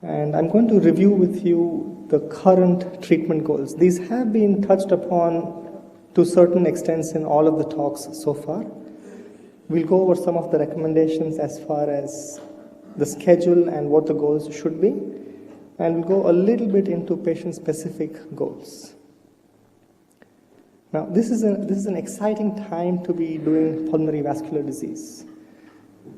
And I'm going to review with you the current treatment goals. These have been touched upon to certain extents in all of the talks so far. We'll go over some of the recommendations as far as the schedule and what the goals should be, and we'll go a little bit into patient-specific goals. Now, this is an exciting time to be doing pulmonary vascular disease.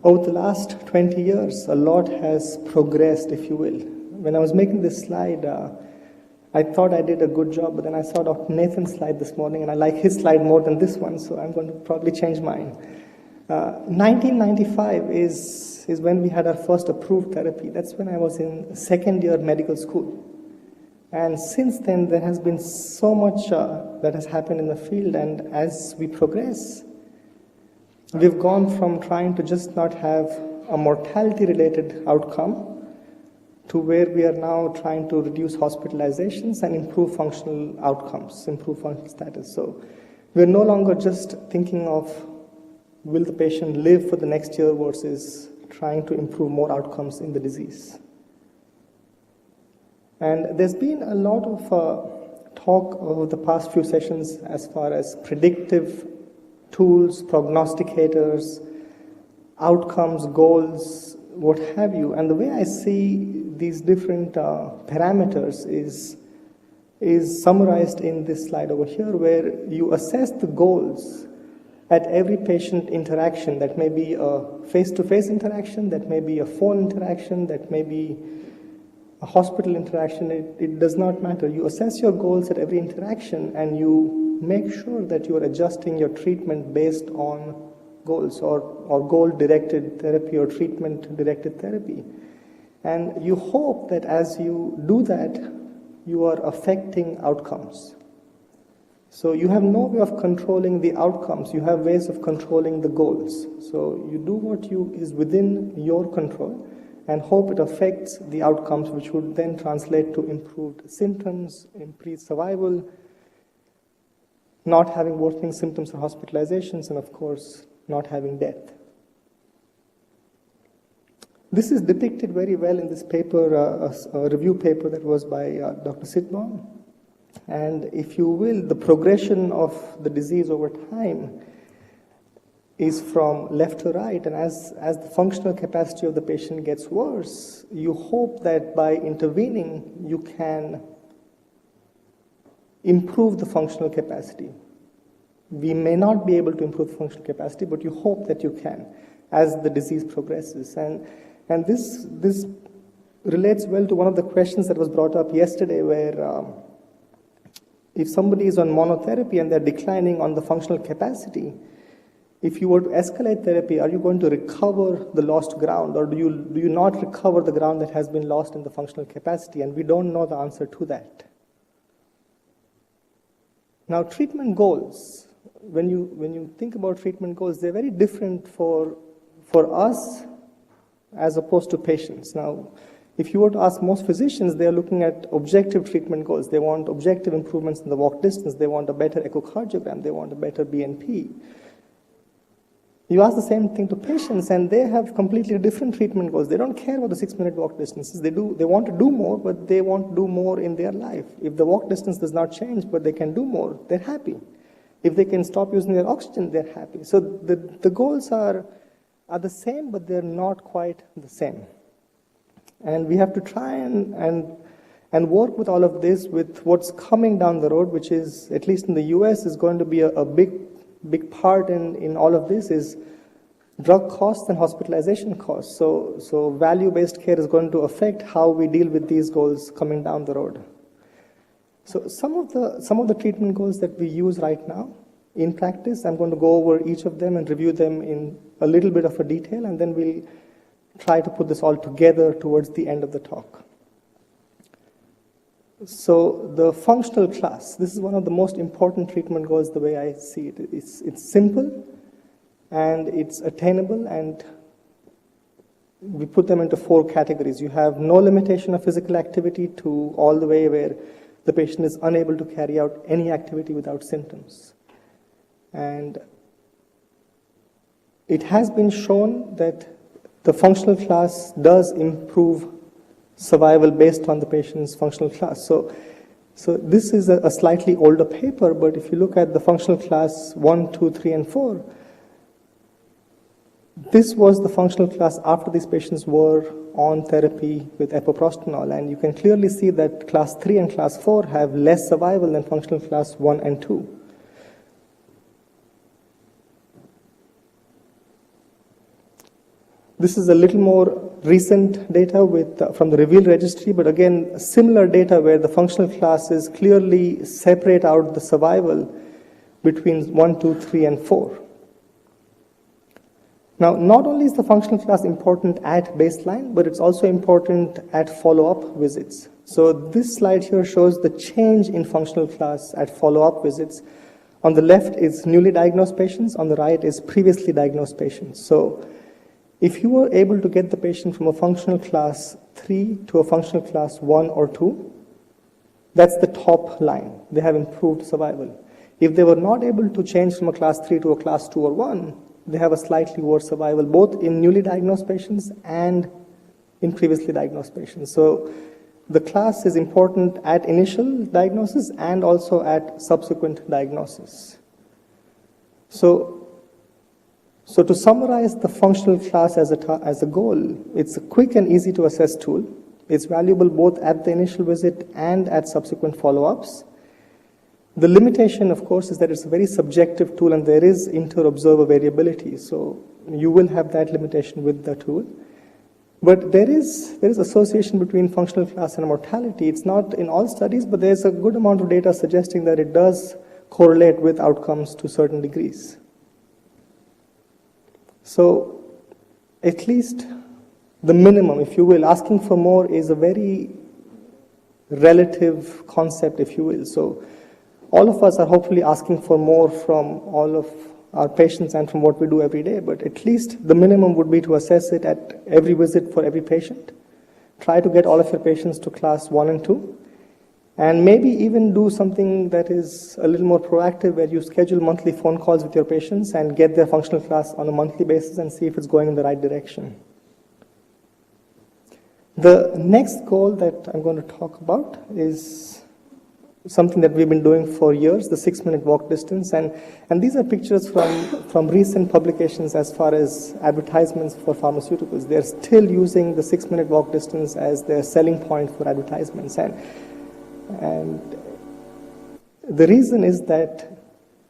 Over the last 20 years, a lot has progressed, if you will. When I was making this slide, I thought I did a good job, but then I saw Dr. Nathan's slide this morning, and I like his slide more than this one, so I'm going to probably change mine. 1995 is when we had our first approved therapy. That's when I was in second year medical school. And since then, there has been so much that has happened in the field, and as we progress, we've gone from trying to just not have a mortality-related outcome to where we are now trying to reduce hospitalizations and improve functional outcomes, improve functional status. So we're no longer just thinking of will the patient live for the next year versus trying to improve more outcomes in the disease. And there's been a lot of talk over the past few sessions as far as predictive tools, prognosticators, outcomes, goals, what have you. And the way I see these different parameters is summarized in this slide over here, where you assess the goals at every patient interaction. That may be a face-to-face interaction, that may be a phone interaction, that may be a hospital interaction. It does not matter. You assess your goals at every interaction, and you make sure that you are adjusting your treatment based on goals or goal-directed therapy or treatment-directed therapy. And you hope that as you do that, you are affecting outcomes. So you have no way of controlling the outcomes. You have ways of controlling the goals. So you do what is within your control and hope it affects the outcomes, which would then translate to improved symptoms, increased survival, not having worsening symptoms or hospitalizations, and of course, not having death. This is depicted very well in this paper, a review paper that was by Dr. Sitbaum. And if you will, the progression of the disease over time is from left to right, and as the functional capacity of the patient gets worse, you hope that by intervening, you can improve the functional capacity. We may not be able to improve the functional capacity, but you hope that you can as the disease progresses. And this relates well to one of the questions that was brought up yesterday, where if somebody is on monotherapy and they're declining on the functional capacity, if you were to escalate therapy, are you going to recover the lost ground, or do you not recover the ground that has been lost in the functional capacity? And we don't know the answer to that. Now, treatment goals, when you think about treatment goals, they're very different for us as opposed to patients. Now, if you were to ask most physicians, they are looking at objective treatment goals. They want objective improvements in the walk distance. They want a better echocardiogram. They want a better BNP. You ask the same thing to patients, and they have completely different treatment goals. They don't care about the 6-minute walk distances. They want to do more, but they want to do more in their life. If the walk distance does not change, but they can do more, they're happy. If they can stop using their oxygen, they're happy. So the goals are the same, but they're not quite the same. And we have to try and work with all of this with what's coming down the road, which is, at least in the US, is going to be a big part in all of this, is drug costs and hospitalization costs. So value-based care is going to affect how we deal with these goals coming down the road. So some of the treatment goals that we use right now in practice, I'm going to go over each of them and review them in a little bit of a detail, and then we'll try to put this all together towards the end of the talk. So the functional class, this is one of the most important treatment goals the way I see it. It's simple and it's attainable, and we put them into 4 categories. You have no limitation of physical activity to all the way where the patient is unable to carry out any activity without symptoms. And it has been shown that the functional class does improve survival based on the patient's functional class. So this is a slightly older paper, but if you look at the functional class 1, 2, 3, and 4, this was the functional class after these patients were on therapy with epoprostenol, and you can clearly see that class 3 and class 4 have less survival than functional class 1 and 2. This is a little more recent data from the REVEAL registry, but again, similar data where the functional classes clearly separate out the survival between 1, 2, 3, and 4. Now, not only is the functional class important at baseline, but it's also important at follow-up visits. So this slide here shows the change in functional class at follow-up visits. On the left is newly diagnosed patients, on the right is previously diagnosed patients. So if you were able to get the patient from a functional class 3 to a functional class 1 or 2, that's the top line. They have improved survival. If they were not able to change from a class 3 to a class 2 or 1, they have a slightly worse survival, both in newly diagnosed patients and in previously diagnosed patients. So the class is important at initial diagnosis and also at subsequent diagnosis. So to summarize the functional class as a goal, it's a quick and easy to assess tool. It's valuable both at the initial visit and at subsequent follow-ups. The limitation, of course, is that it's a very subjective tool and there is inter-observer variability. So you will have that limitation with the tool. But there is association between functional class and mortality. It's not in all studies, but there's a good amount of data suggesting that it does correlate with outcomes to certain degrees. So at least the minimum, if you will, asking for more is a very relative concept, if you will. So all of us are hopefully asking for more from all of our patients and from what we do every day, but at least the minimum would be to assess it at every visit for every patient. Try to get all of your patients to class 1 and 2, and maybe even do something that is a little more proactive where you schedule monthly phone calls with your patients and get their functional class on a monthly basis and see if it's going in the right direction. The next goal that I'm going to talk about is something that we've been doing for years, the 6-minute walk distance. And these are pictures from recent publications as far as advertisements for pharmaceuticals. They're still using the 6-minute walk distance as their selling point for advertisements. And the reason is that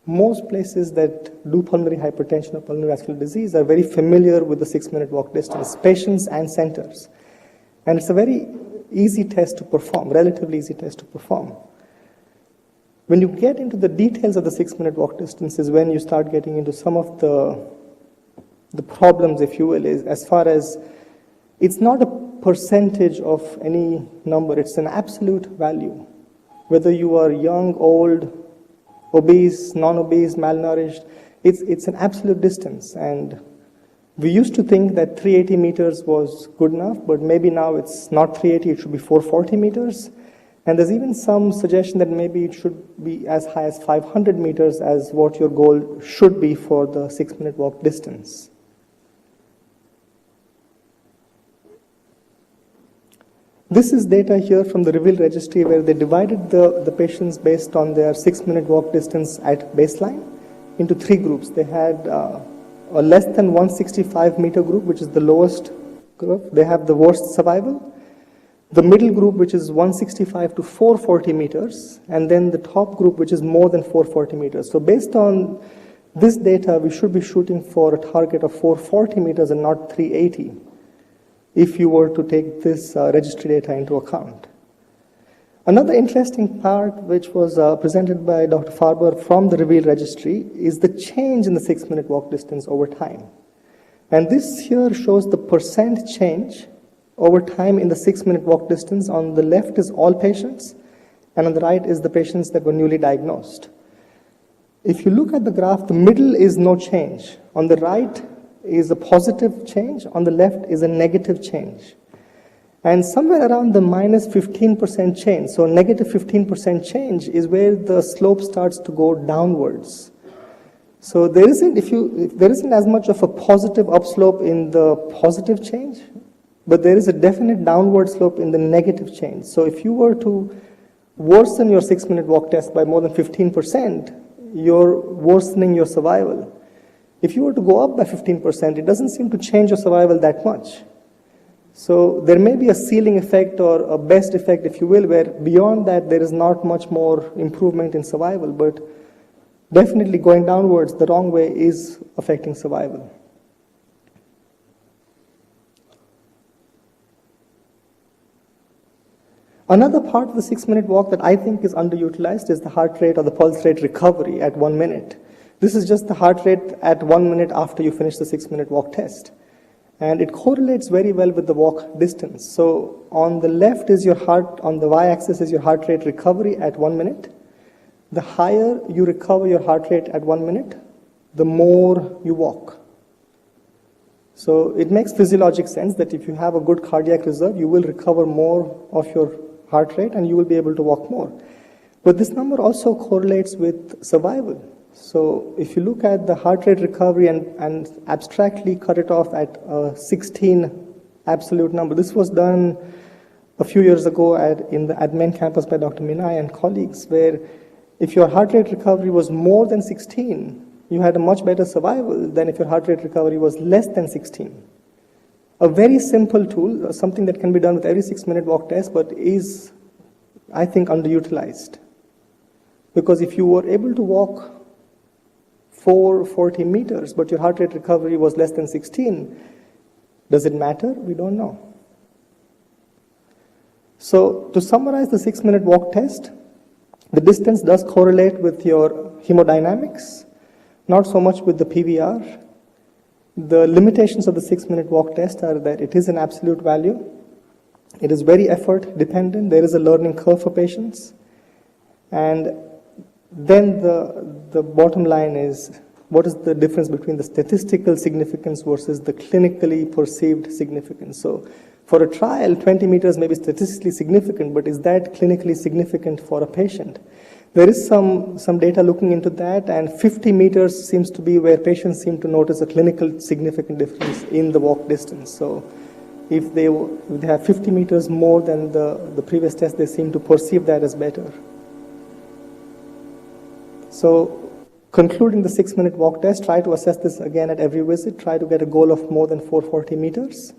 most places that do pulmonary hypertension or pulmonary vascular disease are very familiar with the 6-minute walk distance, patients and centers. And it's a very easy test to perform, relatively easy test to perform. When you get into the details of the 6-minute walk distance is when you start getting into some of the problems, if you will, is as far as it's not a percentage of any number, it's an absolute value. Whether you are young, old, obese, non-obese, malnourished, it's an absolute distance. And we used to think that 380 meters was good enough, but maybe now it's not 380, it should be 440 meters. And there's even some suggestion that maybe it should be as high as 500 meters as what your goal should be for the 6-minute walk distance. This is data here from the REVEAL registry where they divided the patients based on their 6-minute walk distance at baseline into 3 groups. They had a less than 165 meter group, which is the lowest group. They have the worst survival. The middle group, which is 165 to 440 meters, and then the top group, which is more than 440 meters. So based on this data, we should be shooting for a target of 440 meters and not 380, if you were to take this registry data into account. Another interesting part, which was presented by Dr. Farber from the REVEAL registry, is the change in the 6-minute walk distance over time. And this here shows the percent change over time in the 6-minute walk distance. On the left is all patients, and on the right is the patients that were newly diagnosed. If you look at the graph, the middle is no change. On the right is a positive change, on the left is a negative change. And somewhere around the minus 15% change, so negative 15% change is where the slope starts to go downwards. So there isn't as much of a positive upslope in the positive change, but there is a definite downward slope in the negative change. So if you were to worsen your 6-minute walk test by more than 15%, you're worsening your survival. If you were to go up by 15%, it doesn't seem to change your survival that much. So there may be a ceiling effect or a best effect, if you will, where beyond that there is not much more improvement in survival, but definitely going downwards the wrong way is affecting survival. Another part of the 6-minute walk that I think is underutilized is the heart rate or the pulse rate recovery at 1 minute. This is just the heart rate at 1 minute after you finish the 6-minute walk test. And it correlates very well with the walk distance. So on the left is your heart, on the y-axis is your heart rate recovery at 1 minute. The higher you recover your heart rate at 1 minute, the more you walk. So it makes physiologic sense that if you have a good cardiac reserve, you will recover more of your heart rate and you will be able to walk more. But this number also correlates with survival. So if you look at the heart rate recovery and abstractly cut it off at a 16 absolute number, this was done a few years ago in the admin campus by Dr. Minai and colleagues, where if your heart rate recovery was more than 16, you had a much better survival than if your heart rate recovery was less than 16. A very simple tool, something that can be done with every 6-minute walk test, but is, I think, underutilized. Because if you were able to walk 440 meters, but your heart rate recovery was less than 16, does it matter? We don't know. So to summarize the 6-minute walk test, the distance does correlate with your hemodynamics, not so much with the PVR. The limitations of the 6-minute walk test are that it is an absolute value. It is very effort dependent. There is a learning curve for patients. And then the bottom line is, what is the difference between the statistical significance versus the clinically perceived significance? So for a trial, 20 meters may be statistically significant, but is that clinically significant for a patient? There is some data looking into that, and 50 meters seems to be where patients seem to notice a clinical significant difference in the walk distance. So if they have 50 meters more than the previous test, they seem to perceive that as better. So concluding the 6-minute walk test, try to assess this again at every visit. Try to get a goal of more than 440 meters.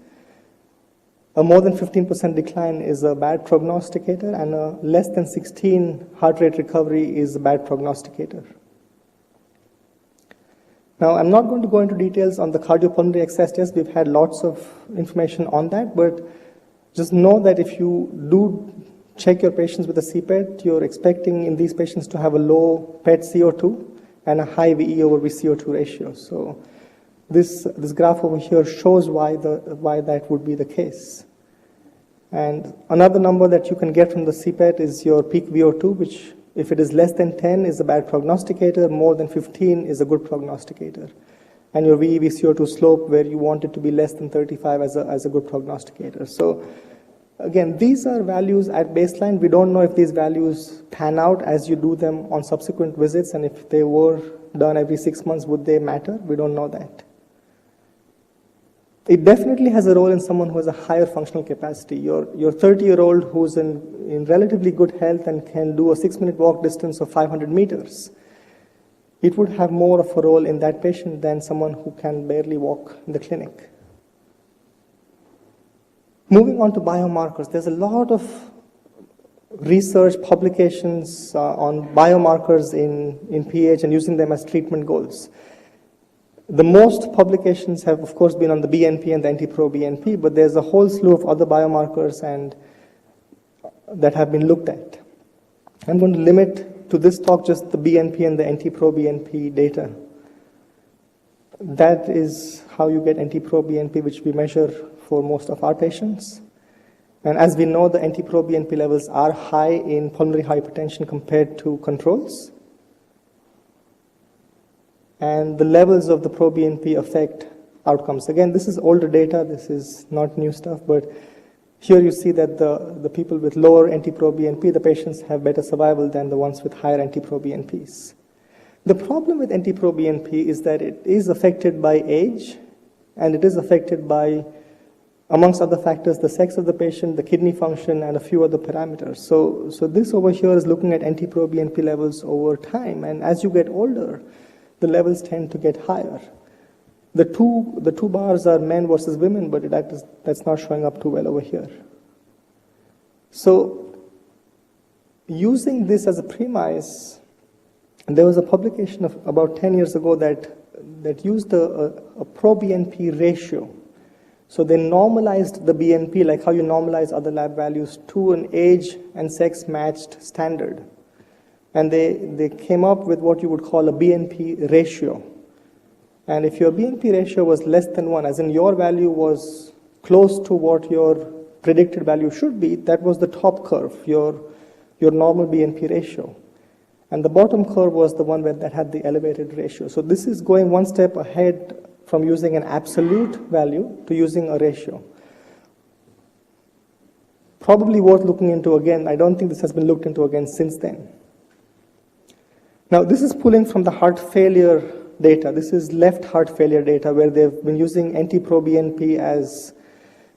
A more than 15% decline is a bad prognosticator, and a less than 16 heart rate recovery is a bad prognosticator. Now, I'm not going to go into details on the cardiopulmonary exercise test. We've had lots of information on that, but just know that if you do check your patients with a CPET, you're expecting in these patients to have a low PET CO2 and a high VE over VCO2 ratio. So this graph over here shows why that would be the case. And another number that you can get from the CPET is your peak VO2, which if it is less than 10 is a bad prognosticator, more than 15 is a good prognosticator. And your VE VCO2 slope, where you want it to be less than 35 as a good prognosticator. So again, these are values at baseline. We don't know if these values pan out as you do them on subsequent visits, and if they were done every 6 months, would they matter? We don't know that. It definitely has a role in someone who has a higher functional capacity. Your 30-year-old who's in relatively good health and can do a 6-minute walk distance of 500 meters, it would have more of a role in that patient than someone who can barely walk in the clinic. Moving on to biomarkers, there's a lot of research publications on biomarkers in PAH and using them as treatment goals. The most publications have, of course, been on the BNP and the NT-proBNP, but there's a whole slew of other biomarkers that have been looked at. I'm going to limit to this talk just the BNP and the NT-proBNP data. That is how you get NT-proBNP, which we measure for most of our patients. And as we know, the NT-proBNP levels are high in pulmonary hypertension compared to controls. And the levels of the proBNP affect outcomes. Again, this is older data, this is not new stuff, but here you see that the people with lower NT-proBNP, the patients have better survival than the ones with higher NT-proBNPs. The problem with NT-proBNP is that it is affected by age, and it is affected by amongst other factors, the sex of the patient, the kidney function, and a few other parameters. So this over here is looking at NT-proBNP levels over time, and as you get older, the levels tend to get higher. The two bars are men versus women, but that's not showing up too well over here. So using this as a premise, there was a publication of about 10 years ago that used a pro-BNP ratio. So they normalized the BNP, like how you normalize other lab values, to an age and sex matched standard. And they came up with what you would call a BNP ratio. And if your BNP ratio was less than 1, as in your value was close to what your predicted value should be, that was the top curve, your normal BNP ratio. And the bottom curve was the one that had the elevated ratio. So this is going one step ahead from using an absolute value to using a ratio. Probably worth looking into again. I don't think this has been looked into again since then. Now, this is pulling from the heart failure data. This is left heart failure data where they've been using NT-proBNP as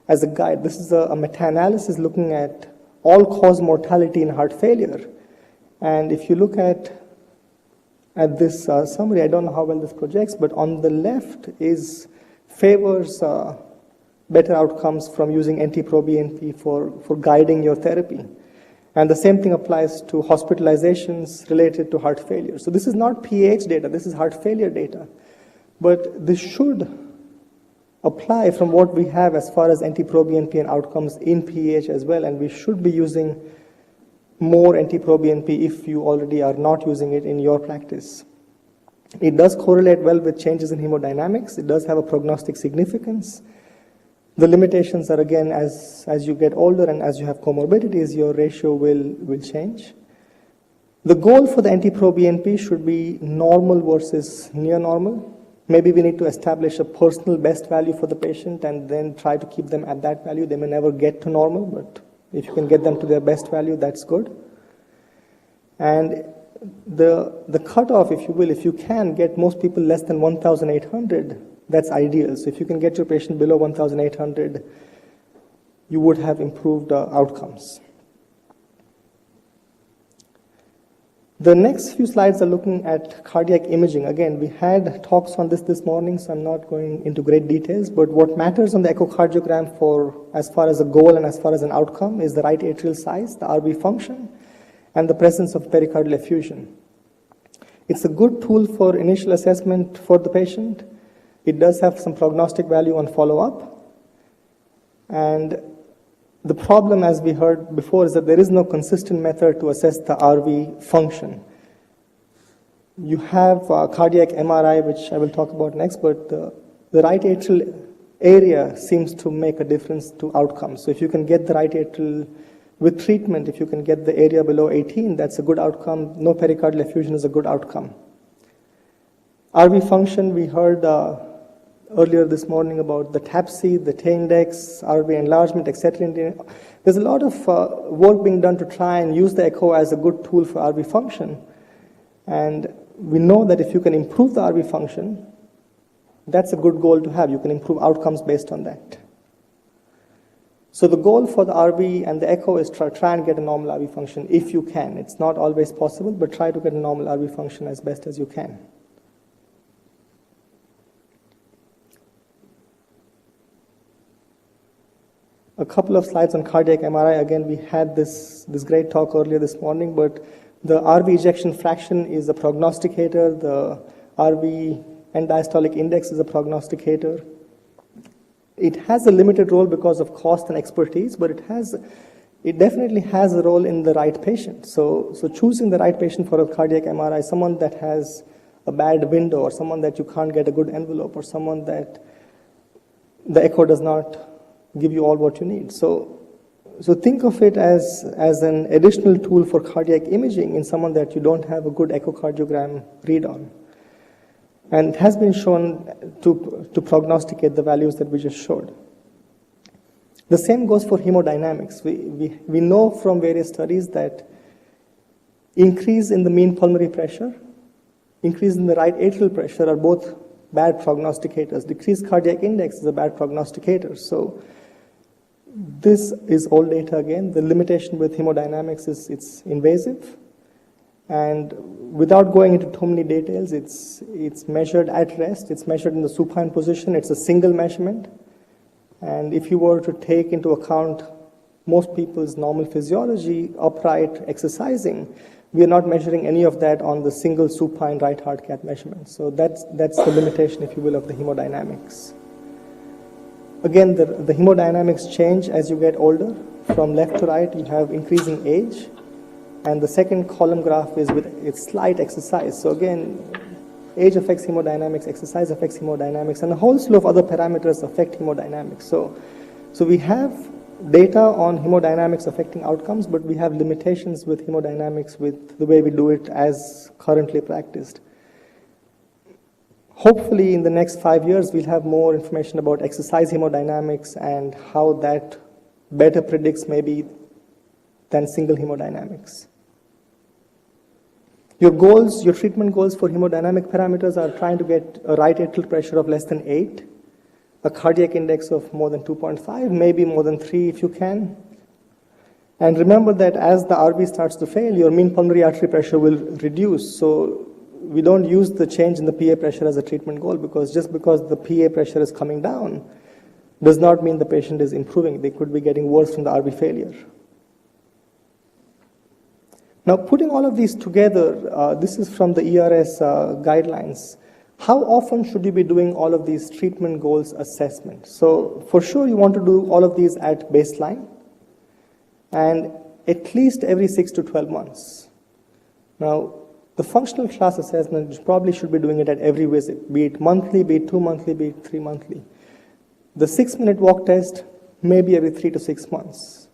a guide. This is a meta-analysis looking at all-cause mortality in heart failure. And if you look at this summary, I don't know how well this projects, but on the left favors better outcomes from using NT-proBNP for guiding your therapy. And the same thing applies to hospitalizations related to heart failure. So this is not PAH data, this is heart failure data. But this should apply from what we have as far as NT-proBNP and outcomes in PAH as well, and we should be using more NT-proBNP if you already are not using it in your practice. It does correlate well with changes in hemodynamics. It does have a prognostic significance. The limitations are, again, as you get older and as you have comorbidities, your ratio will change. The goal for the NT-proBNP should be normal versus near normal. Maybe we need to establish a personal best value for the patient and then try to keep them at that value. They may never get to normal, but if you can get them to their best value, that's good. And the cutoff, if you will, if you can get most people less than 1,800, that's ideal. So if you can get your patient below 1,800, you would have improved outcomes. The next few slides are looking at cardiac imaging. Again, we had talks on this morning, so I'm not going into great details, but what matters on the echocardiogram for as far as a goal and as far as an outcome is the right atrial size, the RV function, and the presence of pericardial effusion. It's a good tool for initial assessment for the patient. It does have some prognostic value on follow-up. And the problem, as we heard before, is that there is no consistent method to assess the RV function. You have cardiac MRI, which I will talk about next, but the right atrial area seems to make a difference to outcomes. So if you can get the right atrial with treatment, if you can get the area below 18, that's a good outcome. No pericardial effusion is a good outcome. RV function, we heard earlier this morning about the TAPSE, the T-index, RV enlargement, etc. There's a lot of work being done to try and use the echo as a good tool for RV function. And we know that if you can improve the RV function, that's a good goal to have. You can improve outcomes based on that. So the goal for the RV and the echo is to try and get a normal RV function if you can. It's not always possible, but try to get a normal RV function as best as you can. A couple of slides on cardiac MRI. Again, we had this great talk earlier this morning, but the RV ejection fraction is a prognosticator. The RV end diastolic index is a prognosticator. It has a limited role because of cost and expertise, but it definitely has a role in the right patient. So choosing the right patient for a cardiac MRI, someone that has a bad window, or someone that you can't get a good envelope, or someone that the echo does not give you all what you need. So think of it as an additional tool for cardiac imaging in someone that you don't have a good echocardiogram read on. And it has been shown to prognosticate the values that we just showed. The same goes for hemodynamics. We know from various studies that increase in the mean pulmonary pressure, increase in the right atrial pressure are both bad prognosticators. Decreased cardiac index is a bad prognosticator. So This is old data again. The limitation with hemodynamics is it's invasive. And without going into too many details, it's measured at rest. It's measured in the supine position. It's a single measurement. And if you were to take into account most people's normal physiology, upright exercising, we are not measuring any of that on the single supine right heart cath measurement. So that's the limitation, if you will, of the hemodynamics. Again, the hemodynamics change as you get older. From left to right, you have increasing age. And the second column graph is with its slight exercise. So again, age affects hemodynamics, exercise affects hemodynamics, and a whole slew of other parameters affect hemodynamics. So we have data on hemodynamics affecting outcomes, but we have limitations with hemodynamics with the way we do it as currently practiced. Hopefully in the next 5 years, we'll have more information about exercise hemodynamics and how that better predicts maybe than single hemodynamics. Your goals, your treatment goals for hemodynamic parameters are trying to get a right atrial pressure of less than 8, a cardiac index of more than 2.5, maybe more than 3 if you can. And remember that as the RV starts to fail, your mean pulmonary artery pressure will reduce. So we don't use the change in the PA pressure as a treatment goal, because just because the PA pressure is coming down does not mean the patient is improving. They could be getting worse from the RV failure. Now, putting all of these together, this is from the ERS guidelines. How often should you be doing all of these treatment goals assessment? So for sure, you want to do all of these at baseline and at least every 6 to 12 months. Now, the functional class assessment, you probably should be doing it at every visit, be it monthly, be it 2 monthly, be it 3 monthly. The 6-minute walk test, maybe every 3 to 6 months.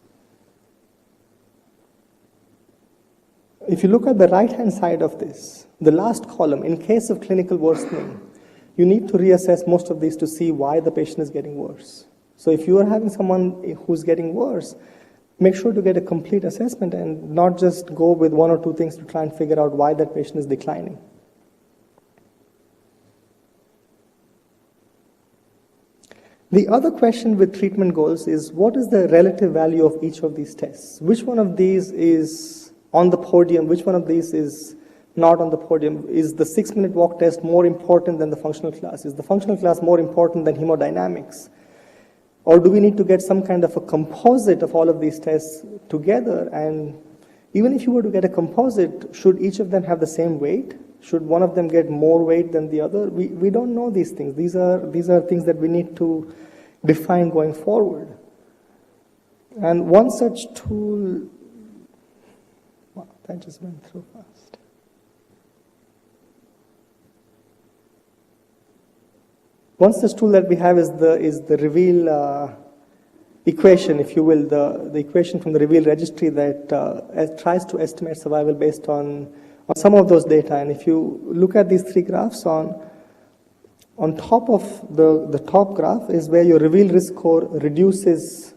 If you look at the right-hand side of this, the last column, in case of clinical worsening, you need to reassess most of these to see why the patient is getting worse. So if you are having someone who's getting worse, make sure to get a complete assessment and not just go with 1 or 2 things to try and figure out why that patient is declining. The other question with treatment goals is, what is the relative value of each of these tests? Which one of these is on the podium? Which one of these is not on the podium? Is the 6-minute walk test more important than the functional class? Is the functional class more important than hemodynamics? Or do we need to get some kind of a composite of all of these tests together? And even if you were to get a composite, should each of them have the same weight? Should one of them get more weight than the other? We don't know these things. These are things that we need to define going forward. And one such tool, wow, that just went through fast. One such tool that we have is the REVEAL equation, if you will, the equation from the REVEAL registry that tries to estimate survival based on some of those data. And if you look at these 3 graphs, on top of the top graph is where your REVEAL risk score reduces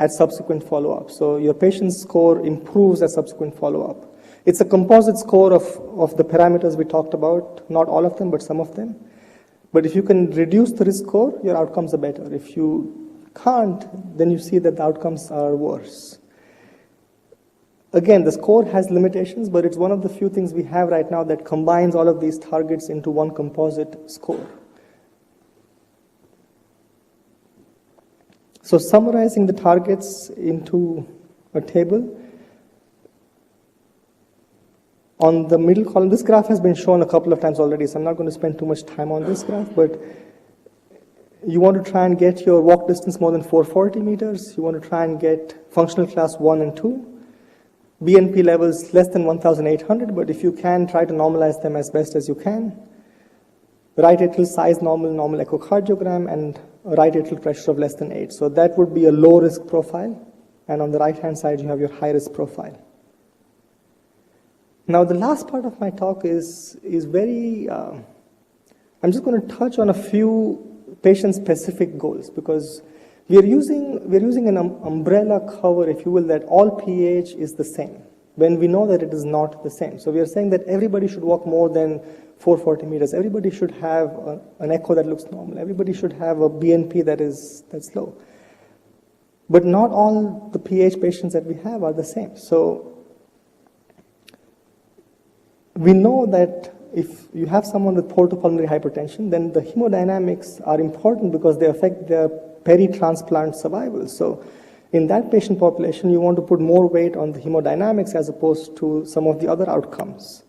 at subsequent follow-up. So your patient's score improves at subsequent follow-up. It's a composite score of the parameters we talked about, not all of them, but some of them. But if you can reduce the risk score, your outcomes are better. If you can't, then you see that the outcomes are worse. Again, the score has limitations, but it's one of the few things we have right now that combines all of these targets into one composite score. So summarizing the targets into a table, on the middle column, this graph has been shown a couple of times already, so I'm not going to spend too much time on this graph, but you want to try and get your walk distance more than 440 meters. You want to try and get functional class 1 and 2. BNP levels less than 1,800, but if you can, try to normalize them as best as you can. Right atrial size normal echocardiogram, and a right atrial pressure of less than 8. So that would be a low risk profile, and on the right-hand side, you have your high risk profile. Now, the last part of my talk is very, I'm just going to touch on a few patient-specific goals, because we're using an umbrella cover, if you will, that all PAH is the same, when we know that it is not the same. So we are saying that everybody should walk more than 440 meters. Everybody should have an echo that looks normal. Everybody should have a BNP that's low. But not all the PAH patients that we have are the same. So we know that if you have someone with portal pulmonary hypertension, then the hemodynamics are important because they affect their peri-transplant survival. So in that patient population, you want to put more weight on the hemodynamics as opposed to some of the other outcomes.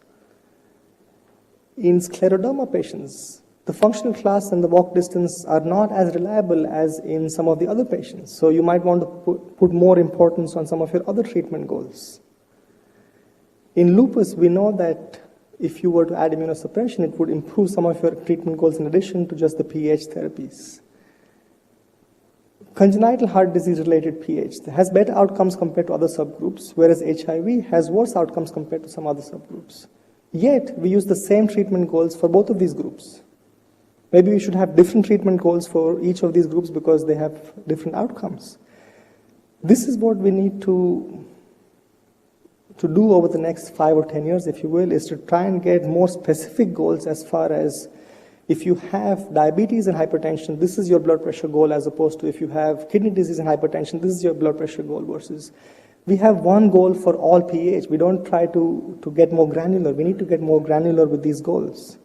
In scleroderma patients, the functional class and the walk distance are not as reliable as in some of the other patients. So you might want to put more importance on some of your other treatment goals. In lupus, we know that if you were to add immunosuppression, it would improve some of your treatment goals in addition to just the PAH therapies. Congenital heart disease-related PAH has better outcomes compared to other subgroups, whereas HIV has worse outcomes compared to some other subgroups. Yet, we use the same treatment goals for both of these groups. Maybe we should have different treatment goals for each of these groups because they have different outcomes. This is what we need to do over the next 5 or 10 years, if you will, is to try and get more specific goals as far as if you have diabetes and hypertension, this is your blood pressure goal, as opposed to if you have kidney disease and hypertension, this is your blood pressure goal, versus we have one goal for all PAH. We don't try to get more granular. We need to get more granular with these goals.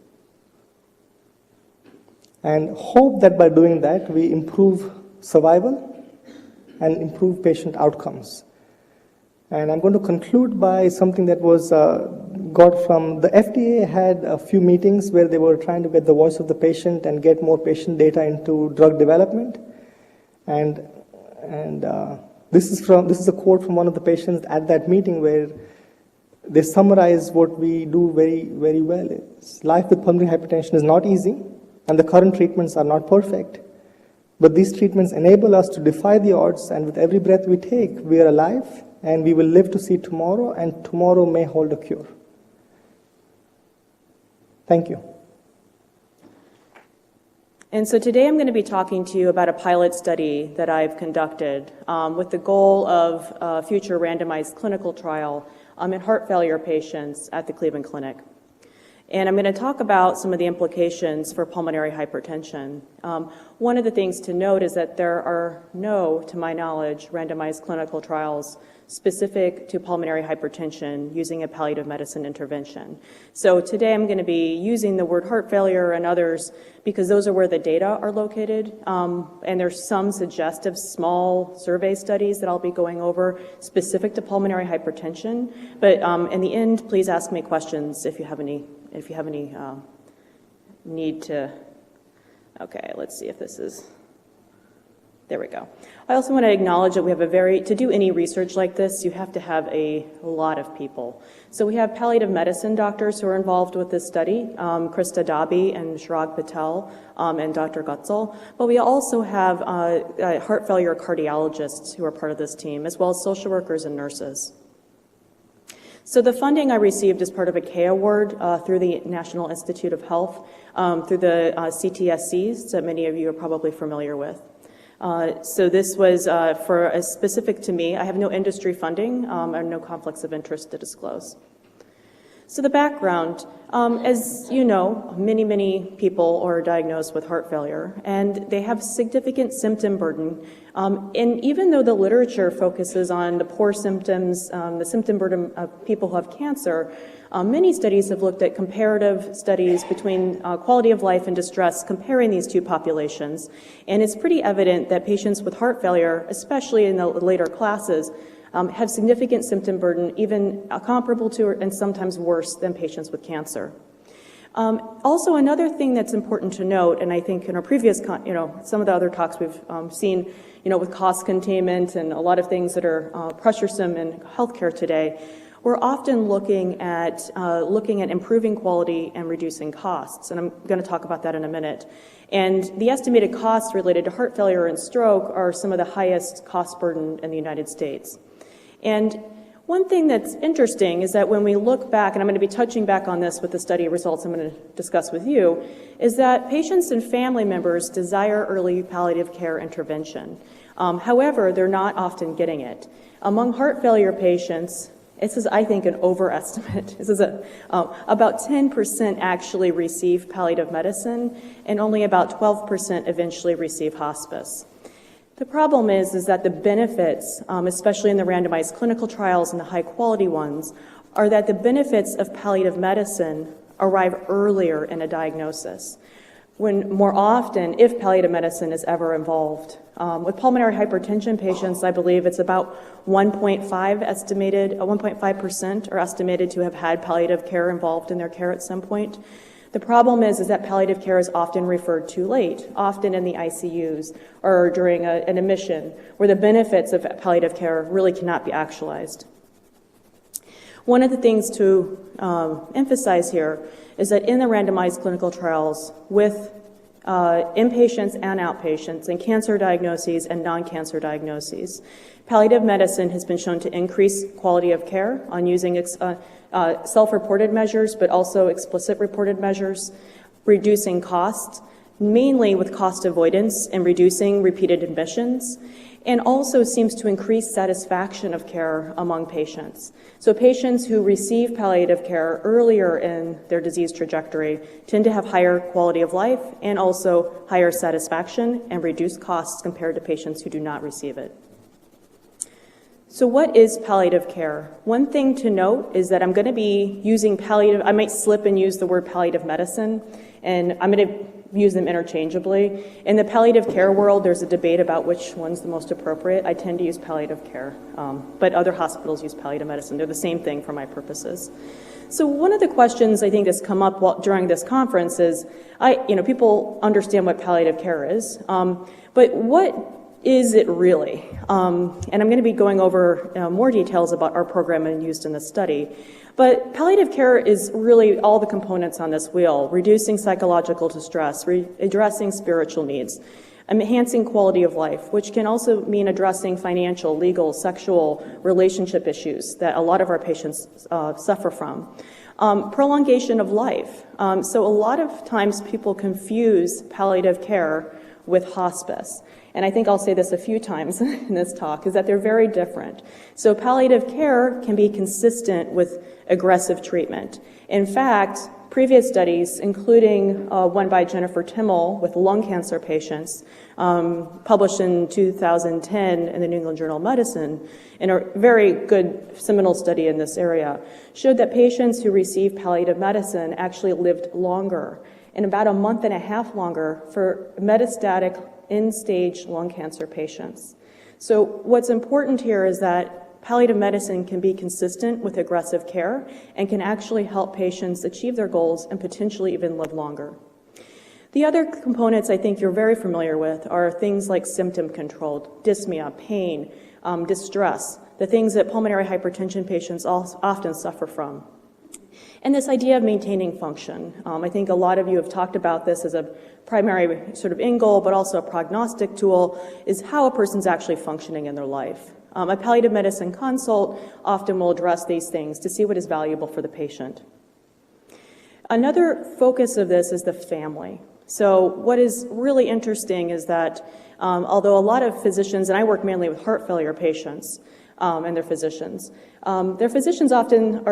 And hope that by doing that, we improve survival and improve patient outcomes. And I'm going to conclude by something that was got from the FDA had a few meetings where they were trying to get the voice of the patient and get more patient data into drug development. And this is a quote from one of the patients at that meeting where they summarize what we do very, very well. Life with pulmonary hypertension is not easy, and the current treatments are not perfect. But these treatments enable us to defy the odds, and with every breath we take, we are alive, and we will live to see tomorrow, and tomorrow may hold a cure. Thank you. And so today I'm going to be talking to you about a pilot study that I've conducted with the goal of a future randomized clinical trial in heart failure patients at the Cleveland Clinic. And I'm going to talk about some of the implications for pulmonary hypertension. One of the things to note is that there are no, to my knowledge, randomized clinical trials specific to pulmonary hypertension using a palliative medicine intervention. So today I'm going to be using the word heart failure and others because those are where the data are located. And there's some suggestive small survey studies that I'll be going over specific to pulmonary hypertension. But in the end, please ask me questions if you have any need to. Okay, let's see if this is. There we go. I also want to acknowledge that we have to do any research like this, you have to have a lot of people. So we have palliative medicine doctors who are involved with this study, Krista Dobby and Shrag Patel and Dr. Gutzel. But we also have heart failure cardiologists who are part of this team, as well as social workers and nurses. So the funding I received as part of a K award through the National Institute of Health, through the CTSCs that many of you are probably familiar with. So this was specific to me. I have no industry funding and no conflicts of interest to disclose. So the background, as you know, many people are diagnosed with heart failure, and they have significant symptom burden. And even though the literature focuses on the poor symptoms, the symptom burden of people who have cancer, many studies have looked at comparative studies between quality of life and distress, comparing these two populations. And it's pretty evident that patients with heart failure, especially in the later classes, have significant symptom burden, even comparable to and sometimes worse than patients with cancer. Also, another thing that's important to note, and I think in our previous, some of the other talks we've seen, with cost containment and a lot of things that are pressuresome in healthcare today, we're often looking at improving quality and reducing costs, and I'm going to talk about that in a minute. And the estimated costs related to heart failure and stroke are some of the highest cost burden in the United States. And one thing that's interesting is that when we look back, and I'm going to be touching back on this with the study results I'm going to discuss with you, is that patients and family members desire early palliative care intervention. However, they're not often getting it. Among heart failure patients, this is, I think, an overestimate. This is about 10% actually receive palliative medicine, and only about 12% eventually receive hospice. The problem is that the benefits, especially in the randomized clinical trials and the high-quality ones, are that the benefits of palliative medicine arrive earlier in a diagnosis, when more often, if palliative medicine is ever involved. With pulmonary hypertension patients, I believe it's about 1.5% are estimated to have had palliative care involved in their care at some point. The problem is that palliative care is often referred to late, often in the ICUs or during an admission, where the benefits of palliative care really cannot be actualized. One of the things to emphasize here is that in the randomized clinical trials with inpatients and outpatients and cancer diagnoses and non-cancer diagnoses, palliative medicine has been shown to increase quality of care on using self-reported measures, but also explicit reported measures, reducing costs, mainly with cost avoidance and reducing repeated admissions, and also seems to increase satisfaction of care among patients. So patients who receive palliative care earlier in their disease trajectory tend to have higher quality of life and also higher satisfaction and reduced costs compared to patients who do not receive it. So what is palliative care? One thing to note is that I'm going to be using palliative, I might slip and use the word palliative medicine, and I'm going to use them interchangeably. In the palliative care world, there's a debate about which one's the most appropriate. I tend to use palliative care, but other hospitals use palliative medicine. They're the same thing for my purposes. So one of the questions I think that's come up during this conference is, people understand what palliative care is, but what is it really? And I'm going to be going over more details about our program and used in the study. But palliative care is really all the components on this wheel: reducing psychological distress, addressing spiritual needs, enhancing quality of life, which can also mean addressing financial, legal, sexual, relationship issues that a lot of our patients suffer from. Prolongation of life. So a lot of times people confuse palliative care with hospice. And I think I'll say this a few times in this talk, is that they're very different. So palliative care can be consistent with aggressive treatment. In fact, previous studies, including one by Jennifer Timmel with lung cancer patients, published in 2010 in the New England Journal of Medicine, in a very good seminal study in this area, showed that patients who received palliative medicine actually lived longer, and about a month and a half longer for metastatic end-stage lung cancer patients. So what's important here is that palliative medicine can be consistent with aggressive care and can actually help patients achieve their goals and potentially even live longer. The other components I think you're very familiar with are things like symptom control, dyspnea, pain, distress, the things that pulmonary hypertension patients often suffer from. And this idea of maintaining function. I think a lot of you have talked about this as a primary sort of end goal, but also a prognostic tool, is how a person's actually functioning in their life. A palliative medicine consult often will address these things to see what is valuable for the patient. Another focus of this is the family. So what is really interesting is that although a lot of physicians, and I work mainly with heart failure patients, and their physicians often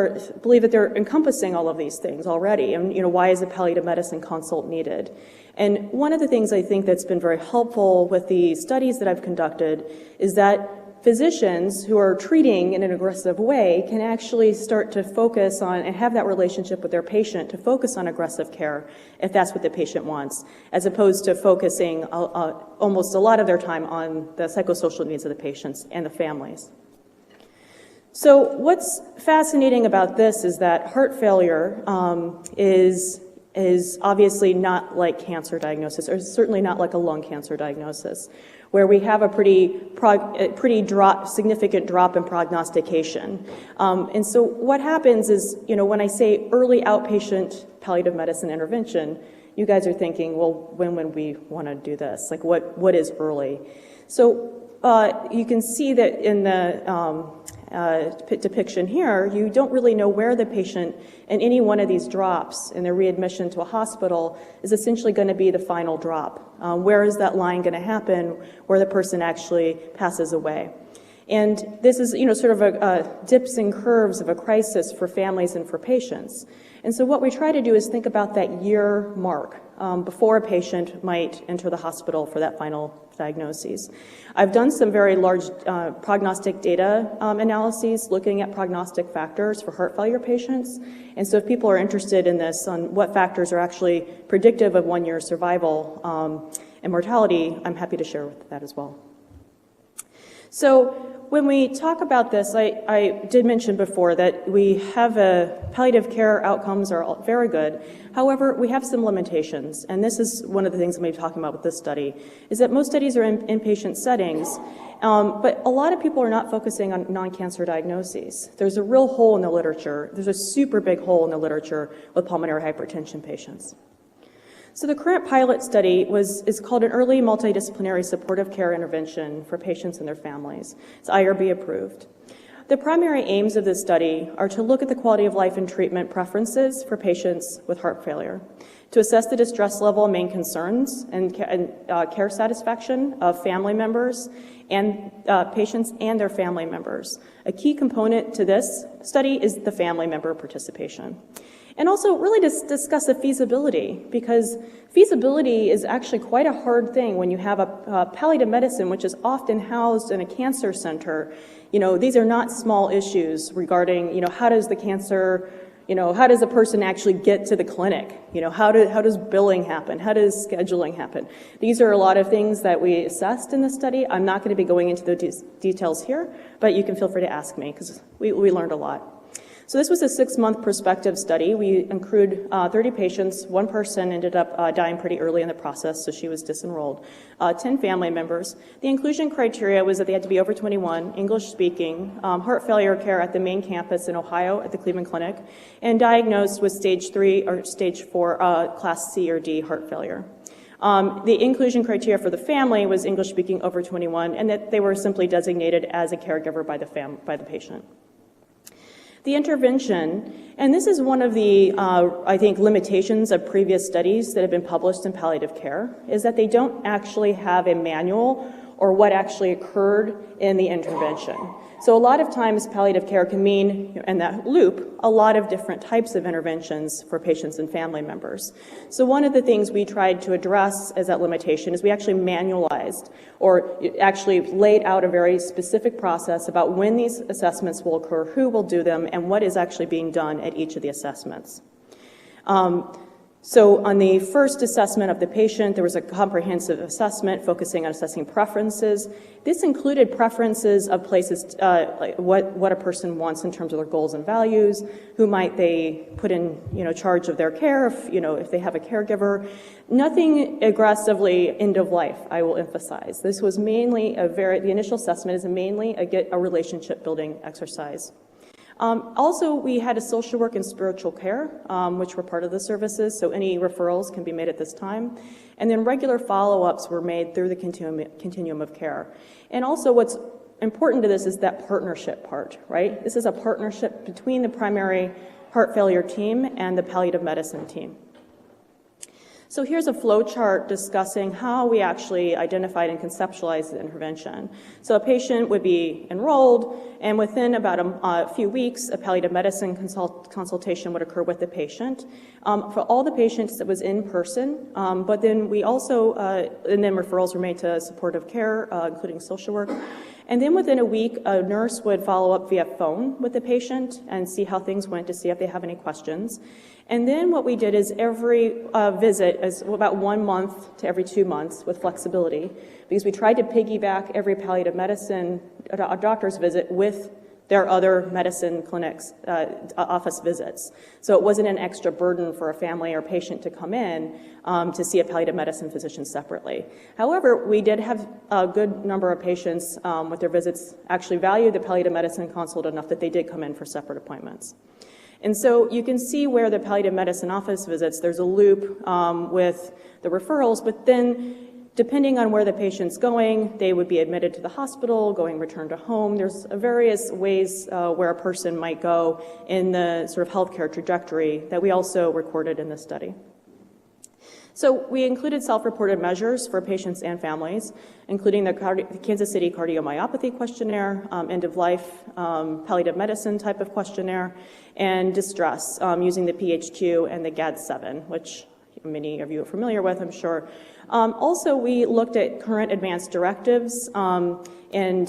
believe that they're encompassing all of these things already. And why is a palliative medicine consult needed? And one of the things I think that's been very helpful with the studies that I've conducted is that physicians who are treating in an aggressive way can actually start to focus on and have that relationship with their patient to focus on aggressive care if that's what the patient wants, as opposed to focusing almost a lot of their time on the psychosocial needs of the patients and the families. So what's fascinating about this is that heart failure is obviously not like cancer diagnosis, or certainly not like a lung cancer diagnosis, where we have a pretty significant drop in prognostication. And so what happens is, when I say early outpatient palliative medicine intervention, you guys are thinking, well, when would we want to do this? Like, what is early? So you can see that in the depiction here, you don't really know where the patient in any one of these drops in their readmission to a hospital is essentially going to be the final drop. Where is that line going to happen where the person actually passes away? And this is, sort of a dips and curves of a crisis for families and for patients. And so what we try to do is think about that year mark before a patient might enter the hospital for that final diagnoses. I've done some very large prognostic data analyses looking at prognostic factors for heart failure patients. And so if people are interested in this, on what factors are actually predictive of 1 year survival and mortality, I'm happy to share that as well. So when we talk about this, I did mention before that we have palliative care outcomes are very good. However, we have some limitations, and this is one of the things I'm going to be talking about with this study, is that most studies are in inpatient settings, but a lot of people are not focusing on non-cancer diagnoses. There's a real hole in the literature. There's a super big hole in the literature with pulmonary hypertension patients. So the current pilot study is called an early multidisciplinary supportive care intervention for patients and their families. It's IRB approved. The primary aims of this study are to look at the quality of life and treatment preferences for patients with heart failure, to assess the distress level and main concerns and care satisfaction of family members and patients and their family members. A key component to this study is the family member participation. And also really to discuss the feasibility, because feasibility is actually quite a hard thing when you have a palliative medicine, which is often housed in a cancer center. You know, these are not small issues regarding, you know, how does the cancer, you know, how does a person actually get to the clinic? You know, how does billing happen? How does scheduling happen? These are a lot of things that we assessed in the study. I'm not going to be going into the details here, but you can feel free to ask me because we learned a lot. So this was a 6-month prospective study. We accrued 30 patients. One person ended up dying pretty early in the process, so she was disenrolled. 10 family members. The inclusion criteria was that they had to be over 21, English speaking, heart failure care at the main campus in Ohio at the Cleveland Clinic, and diagnosed with stage 3 or stage 4 class C or D heart failure. The inclusion criteria for the family was English speaking over 21, and that they were simply designated as a caregiver by the patient. The intervention, and this is one of the, I think, limitations of previous studies that have been published in palliative care, is that they don't actually have a manual or what actually occurred in the intervention. So a lot of times palliative care can mean, in that loop, a lot of different types of interventions for patients and family members. So one of the things we tried to address as that limitation is we actually manualized or actually laid out a very specific process about when these assessments will occur, who will do them, and what is actually being done at each of the assessments. So on the first assessment of the patient, there was a comprehensive assessment focusing on assessing preferences. This included preferences of places, like what a person wants in terms of their goals and values, who might they put in, charge of their care, if they have a caregiver. Nothing aggressively end of life, I will emphasize. This was mainly the initial assessment is mainly a relationship building exercise. Also, we had a social work and spiritual care, which were part of the services, so any referrals can be made at this time. And then regular follow-ups were made through the continuum of care. And also what's important to this is that partnership part, right? This is a partnership between the primary heart failure team and the palliative medicine team. So here's a flow chart discussing how we actually identified and conceptualized the intervention. So a patient would be enrolled, and within about a few weeks, a palliative medicine consultation would occur with the patient. For all the patients, it was in person, but then we also, and then referrals were made to supportive care, including social work. And then within a week, a nurse would follow up via phone with the patient and see how things went to see if they have any questions. And then what we did is every visit is about 1 month to every 2 months with flexibility, because we tried to piggyback every palliative medicine doctor's visit with their other medicine clinics, office visits. So it wasn't an extra burden for a family or patient to come in to see a palliative medicine physician separately. However, we did have a good number of patients with their visits actually value the palliative medicine consult enough that they did come in for separate appointments. And so you can see where the palliative medicine office visits, there's a loop with the referrals, but then depending on where the patient's going, they would be admitted to the hospital, return to home. There's various ways where a person might go in the sort of healthcare trajectory that we also recorded in this study. So we included self-reported measures for patients and families, including the Kansas City cardiomyopathy questionnaire, end-of-life palliative medicine type of questionnaire, and distress using the PHQ and the GAD-7, which many of you are familiar with, I'm sure. Also, we looked at current advanced directives and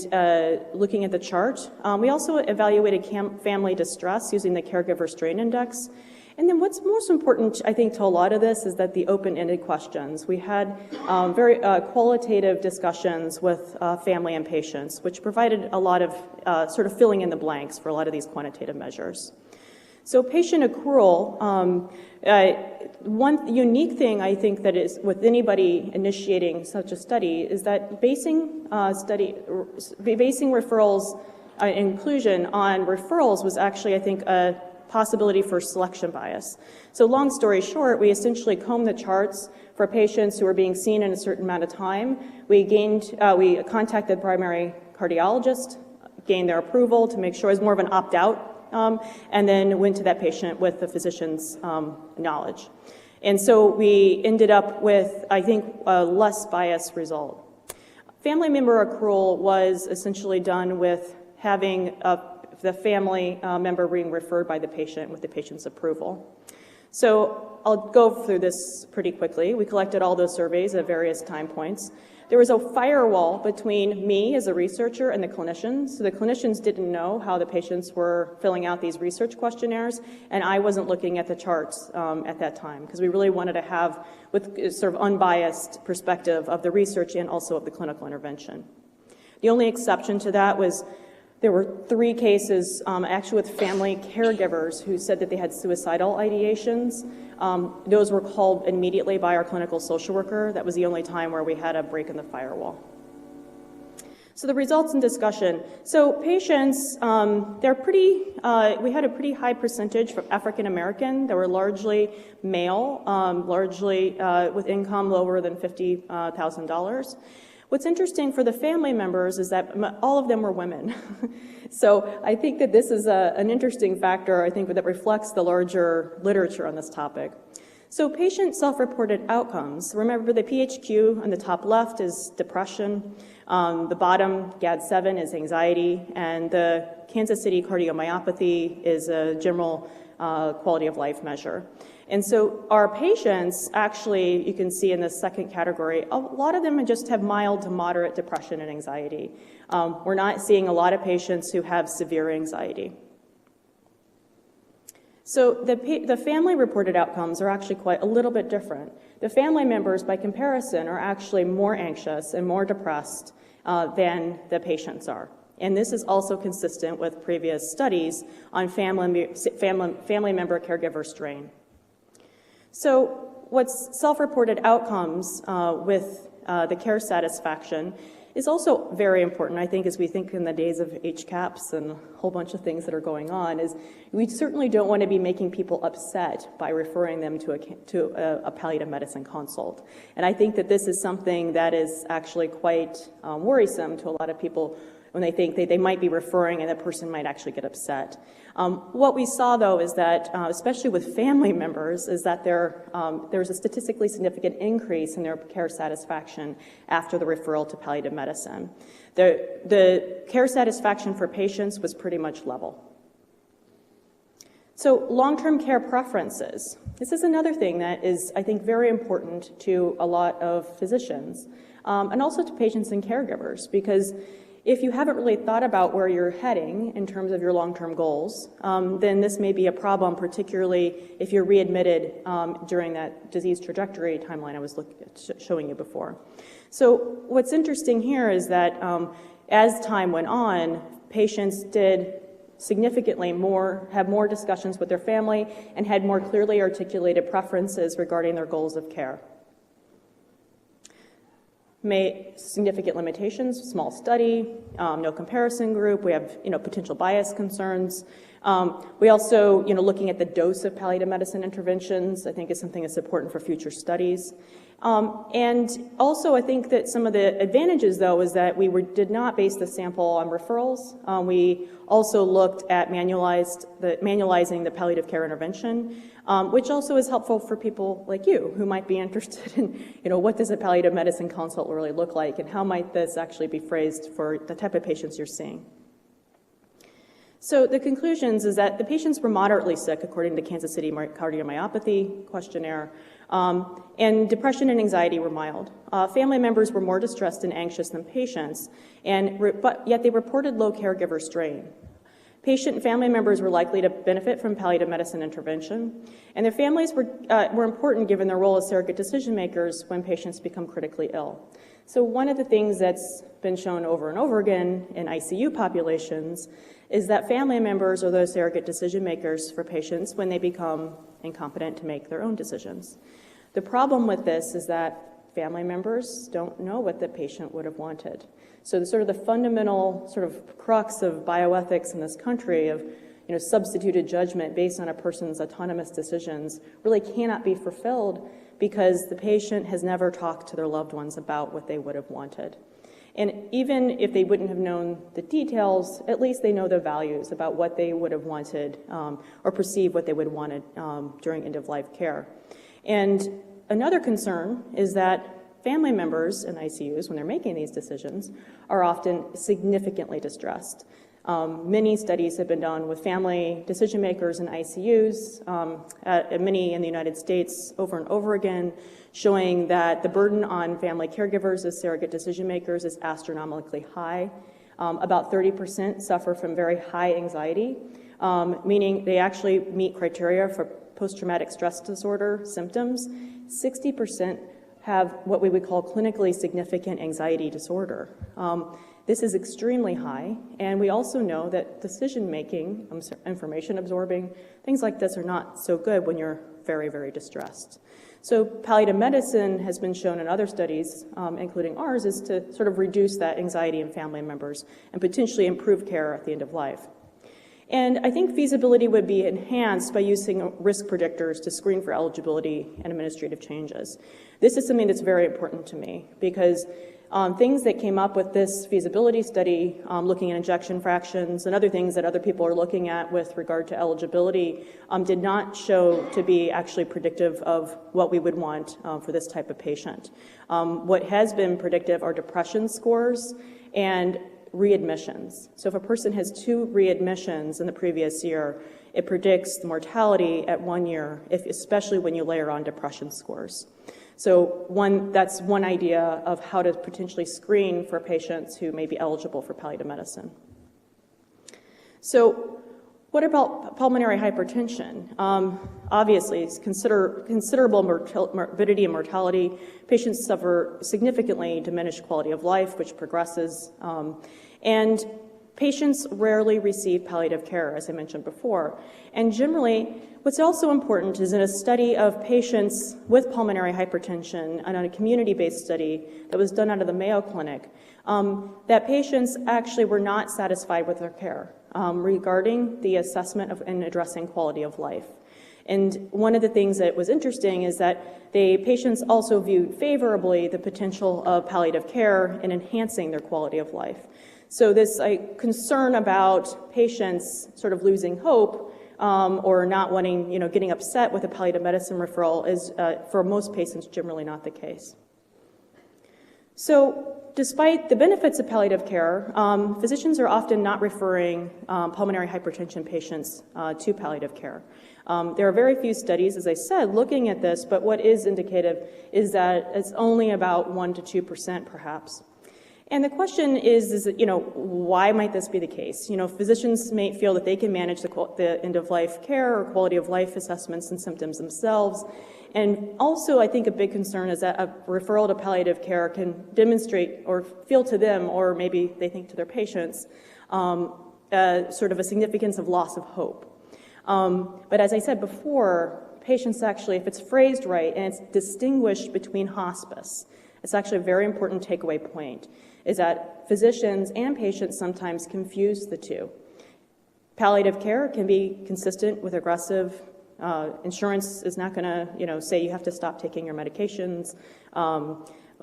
looking at the chart. We also evaluated family distress using the caregiver strain index. And then what's most important, I think, to a lot of this is that the open-ended questions. We had very qualitative discussions with family and patients, which provided a lot of sort of filling in the blanks for a lot of these quantitative measures. So patient accrual, one unique thing I think that is with anybody initiating such a study is that basing referrals inclusion on referrals was actually, I think, a possibility for selection bias. So long story short, we essentially combed the charts for patients who were being seen in a certain amount of time. We contacted the primary cardiologist, gained their approval to make sure it was more of an opt-out, and then went to that patient with the physician's knowledge. And so we ended up with, I think, a less biased result. Family member accrual was essentially done with having the family member being referred by the patient with the patient's approval. So I'll go through this pretty quickly. We collected all those surveys at various time points. There was a firewall between me as a researcher and the clinicians. So the clinicians didn't know how the patients were filling out these research questionnaires, and I wasn't looking at the charts at that time, because we really wanted to have with sort of unbiased perspective of the research and also of the clinical intervention. The only exception to that was there were 3 cases actually with family caregivers who said that they had suicidal ideations. Those were called immediately by our clinical social worker. That was the only time where we had a break in the firewall. So the results and discussion. So patients, they're pretty, we had a pretty high percentage for African American. They were largely male, largely with income lower than $50,000. What's interesting for the family members is that all of them were women. So I think that this is an interesting factor, I think, that reflects the larger literature on this topic. So patient self-reported outcomes. Remember, the PHQ on the top left is depression. The bottom, GAD-7, is anxiety. And the Kansas City cardiomyopathy is a general quality of life measure. And so our patients, actually, you can see in the second category, a lot of them just have mild to moderate depression and anxiety. We're not seeing a lot of patients who have severe anxiety. So the family reported outcomes are actually quite a little bit different. The family members, by comparison, are actually more anxious and more depressed than the patients are. And this is also consistent with previous studies on family member caregiver strain. So what's self-reported outcomes with the care satisfaction is also very important, I think, as we think in the days of HCAHPS and a whole bunch of things that are going on, is we certainly don't want to be making people upset by referring them to a palliative medicine consult. And I think that this is something that is actually quite worrisome to a lot of people when they think they might be referring and the person might actually get upset. What we saw, though, is that, especially with family members, is that there's a statistically significant increase in their care satisfaction after the referral to palliative medicine. The care satisfaction for patients was pretty much level. So long-term care preferences. This is another thing that is, I think, very important to a lot of physicians, and also to patients and caregivers, because if you haven't really thought about where you're heading in terms of your long-term goals, then this may be a problem, particularly if you're readmitted during that disease trajectory timeline I was showing you before. So what's interesting here is that as time went on, patients did significantly have more discussions with their family and had more clearly articulated preferences regarding their goals of care. Significant limitations, small study, no comparison group. We have, potential bias concerns. We also, looking at the dose of palliative medicine interventions, I think is something that's important for future studies. And also, I think that some of the advantages, though, is that we did not base the sample on referrals. We also looked at manualizing the palliative care intervention, which also is helpful for people like you who might be interested in, what does a palliative medicine consult really look like, and how might this actually be phrased for the type of patients you're seeing. So the conclusions is that the patients were moderately sick according to Kansas City cardiomyopathy questionnaire. And depression and anxiety were mild. Family members were more distressed and anxious than patients, but yet they reported low caregiver strain. Patient and family members were likely to benefit from palliative medicine intervention, and their families were important given their role as surrogate decision makers when patients become critically ill. So one of the things that's been shown over and over again in ICU populations is that family members are those surrogate decision makers for patients when they become incompetent to make their own decisions. The problem with this is that family members don't know what the patient would have wanted. So the fundamental sort of crux of bioethics in this country of substituted judgment based on a person's autonomous decisions really cannot be fulfilled because the patient has never talked to their loved ones about what they would have wanted. And even if they wouldn't have known the details, at least they know their values about what they would have wanted or perceive what they would have wanted during end-of-life care. And another concern is that family members in ICUs, when they're making these decisions, are often significantly distressed. Many studies have been done with family decision makers in ICUs, many in the United States over and over again, showing that the burden on family caregivers as surrogate decision makers is astronomically high. About 30% suffer from very high anxiety, meaning they actually meet criteria for post-traumatic stress disorder symptoms. 60% have what we would call clinically significant anxiety disorder. This is extremely high, and we also know that decision-making, information absorbing, things like this are not so good when you're very, very distressed. So palliative medicine has been shown in other studies, including ours, is to sort of reduce that anxiety in family members and potentially improve care at the end of life. And I think feasibility would be enhanced by using risk predictors to screen for eligibility and administrative changes. This is something that's very important to me because things that came up with this feasibility study, looking at injection fractions and other things that other people are looking at with regard to eligibility, did not show to be actually predictive of what we would want for this type of patient. What has been predictive are depression scores and readmissions. So if a person has 2 readmissions in the previous year, it predicts the mortality at 1 year, especially when you layer on depression scores. So that's one idea of how to potentially screen for patients who may be eligible for palliative medicine. So what about pulmonary hypertension? Obviously, it's considerable morbidity and mortality. Patients suffer significantly diminished quality of life, which progresses. And patients rarely receive palliative care, as I mentioned before. And generally, what's also important is in a study of patients with pulmonary hypertension, and on a community-based study that was done out of the Mayo Clinic, that patients actually were not satisfied with their care regarding the assessment of and addressing quality of life. And one of the things that was interesting is that the patients also viewed favorably the potential of palliative care in enhancing their quality of life. So this concern about patients sort of losing hope or not wanting, getting upset with a palliative medicine referral is, for most patients, generally not the case. So despite the benefits of palliative care, physicians are often not referring pulmonary hypertension patients to palliative care. There are very few studies, as I said, looking at this, but what is indicative is that it's only about 1% to 2% perhaps. And the question is why might this be the case? Physicians may feel that they can manage the end-of-life care or quality of life assessments and symptoms themselves. And also, I think a big concern is that a referral to palliative care can demonstrate or feel to them, or maybe they think to their patients, sort of a significance of loss of hope. But as I said before, patients actually, if it's phrased right and it's distinguished between hospice, it's actually a very important takeaway point, is that physicians and patients sometimes confuse the two. Palliative care can be consistent with aggressive. Insurance is not going to, say you have to stop taking your medications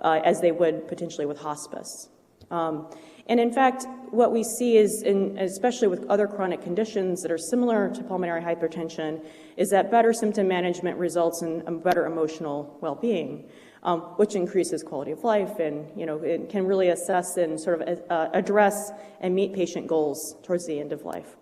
as they would potentially with hospice. And in fact, what we see is, especially with other chronic conditions that are similar to pulmonary hypertension, is that better symptom management results in a better emotional well-being, which increases quality of life and, it can really assess and sort of address and meet patient goals towards the end of life.